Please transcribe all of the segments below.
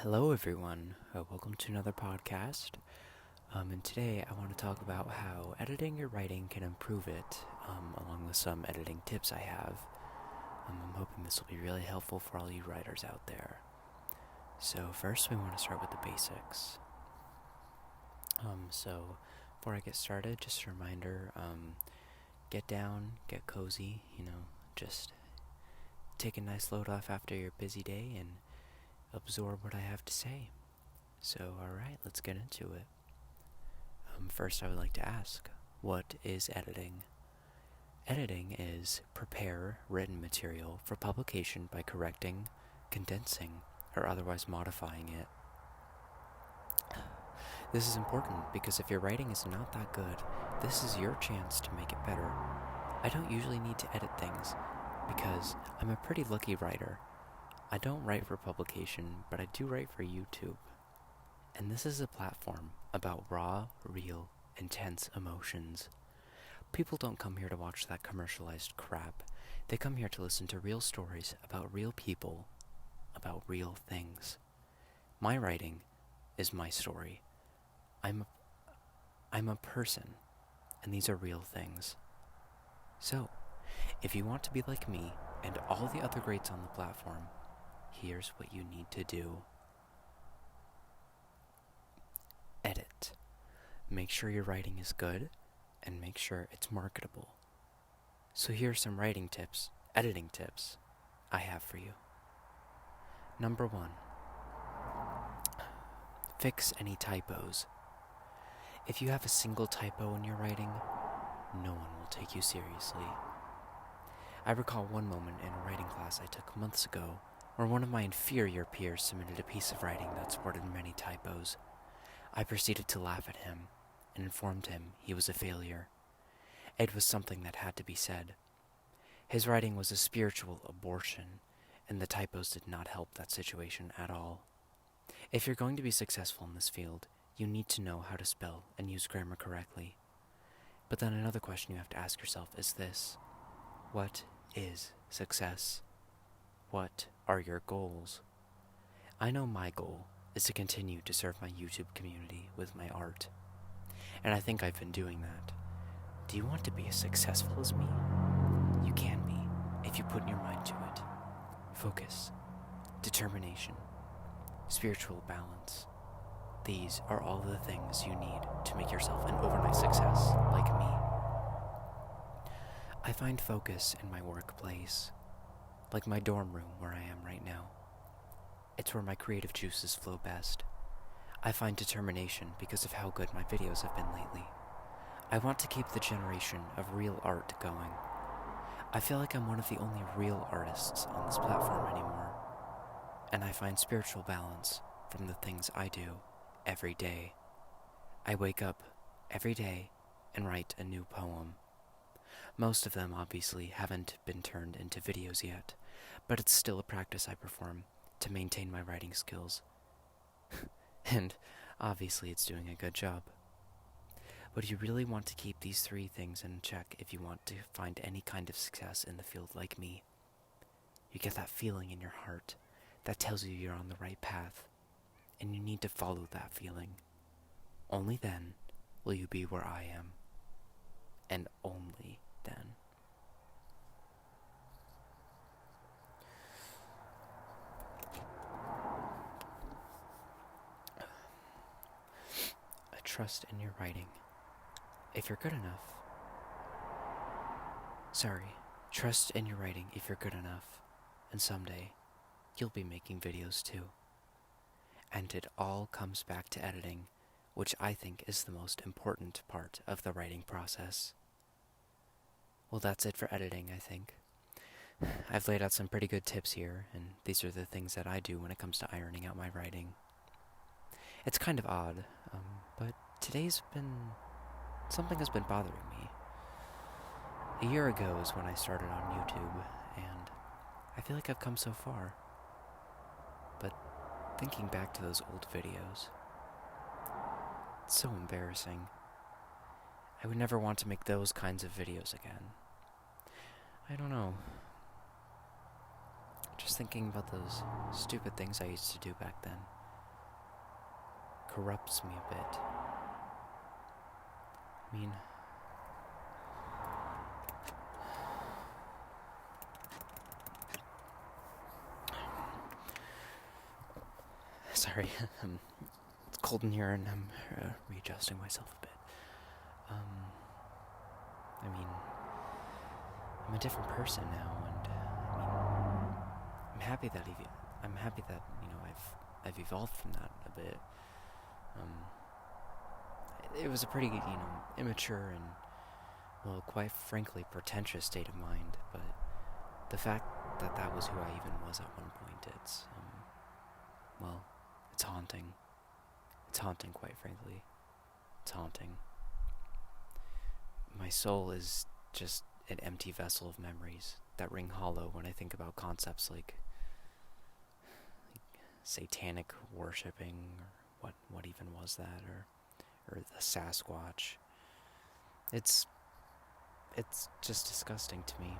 Hello, everyone. Welcome to another podcast. And today I want to talk about how editing your writing can improve it, along with some editing tips I have. I'm hoping this will be really helpful for all you writers out there. So first, we want to start with the basics. So before I get started, just a reminder: get down, get cozy. Just take a nice load off after your busy day and absorb what I have to say. So, alright, let's get into it. First, I would like to ask, what is editing? Editing is prepare written material for publication by correcting, condensing, or otherwise modifying it. This is important because if your writing is not that good, this is your chance to make it better. I don't usually need to edit things because I'm a pretty lucky writer. I don't write for publication, but I do write for YouTube. And this is a platform about raw, real, intense emotions. People don't come here to watch that commercialized crap. They come here to listen to real stories about real people, about real things. My writing is my story. I'm a person, and these are real things. So, if you want to be like me and all the other greats on the platform, here's what you need to do. Edit. Make sure your writing is good, and make sure it's marketable. So here are some editing tips I have for you. Number 1. Fix any typos. If you have a single typo in your writing, no one will take you seriously. I recall one moment in a writing class I took months ago where one of my inferior peers submitted a piece of writing that sported many typos. I proceeded to laugh at him and informed him he was a failure. It was something that had to be said. His writing was a spiritual abortion, and the typos did not help that situation at all. If you're going to be successful in this field, you need to know how to spell and use grammar correctly. But then another question you have to ask yourself is this: what is success? What are your goals? I know my goal is to continue to serve my YouTube community with my art. And I think I've been doing that. Do you want to be as successful as me? You can be, if you put your mind to it. Focus, determination, spiritual balance. These are all the things you need to make yourself an overnight success like me. I find focus in my workplace, like my dorm room where I am right now. It's where my creative juices flow best. I find determination because of how good my videos have been lately. I want to keep the generation of real art going. I feel like I'm one of the only real artists on this platform anymore. And I find spiritual balance from the things I do every day. I wake up every day and write a new poem. Most of them obviously haven't been turned into videos yet, but it's still a practice I perform to maintain my writing skills. And obviously it's doing a good job. But you really want to keep these 3 things in check if you want to find any kind of success in the field like me. You get that feeling in your heart that tells you you're on the right path, and you need to follow that feeling. Only then will you be where I am. And only then. Trust in your writing. If you're good enough. Trust in your writing if you're good enough, and someday you'll be making videos too. And it all comes back to editing, which I think is the most important part of the writing process. Well, that's it for editing, I think. I've laid out some pretty good tips here, and these are the things that I do when it comes to ironing out my writing. It's kind of odd, but something has been bothering me. A year ago is when I started on YouTube, and I feel like I've come so far. But thinking back to those old videos, it's so embarrassing. I would never want to make those kinds of videos again. I don't know. Just thinking about those stupid things I used to do back then corrupts me a bit. I mean, sorry, it's cold in here and I'm readjusting myself a bit. I mean, I'm a different person now, and I'm happy that I've evolved from that a bit. It was a pretty immature and, well, quite frankly, pretentious state of mind. But the fact that that was who I even was at one point, it's well, it's haunting. It's haunting, quite frankly. It's haunting. My soul is just an empty vessel of memories that ring hollow when I think about concepts like satanic worshipping, or what even was that, or the Sasquatch. It's just disgusting to me.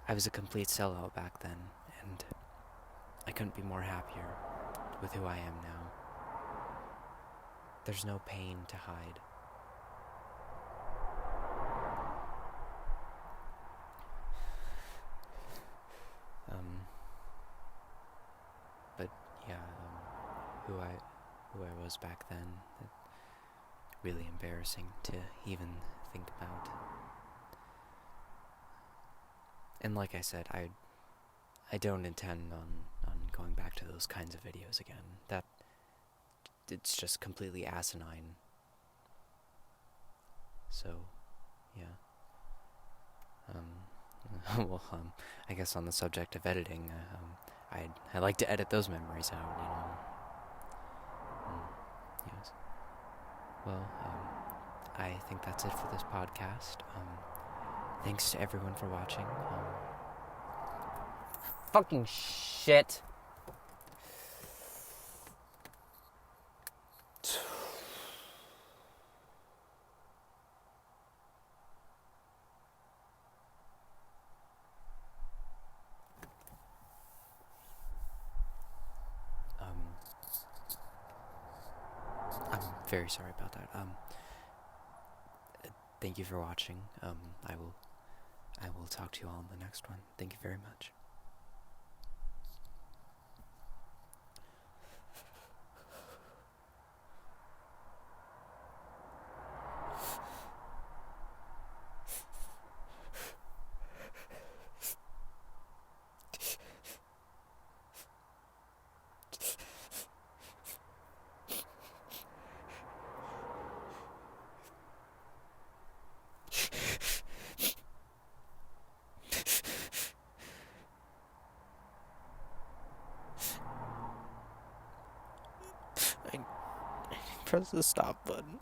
I was a complete sellout back then, and I couldn't be more happier with who I am now. There's no pain to hide. But yeah, who I was back then, really embarrassing to even think about. And like I said, I don't intend on going back to those kinds of videos again. It's just completely asinine. So, yeah. Well, I guess on the subject of editing, I like to edit those memories out, yes. Well, I think that's it for this podcast. Thanks to everyone for watching. Fucking shit. I'm very sorry about that. Thank you for watching. I will talk to you all in the next one. Thank you very much. I press the stop button.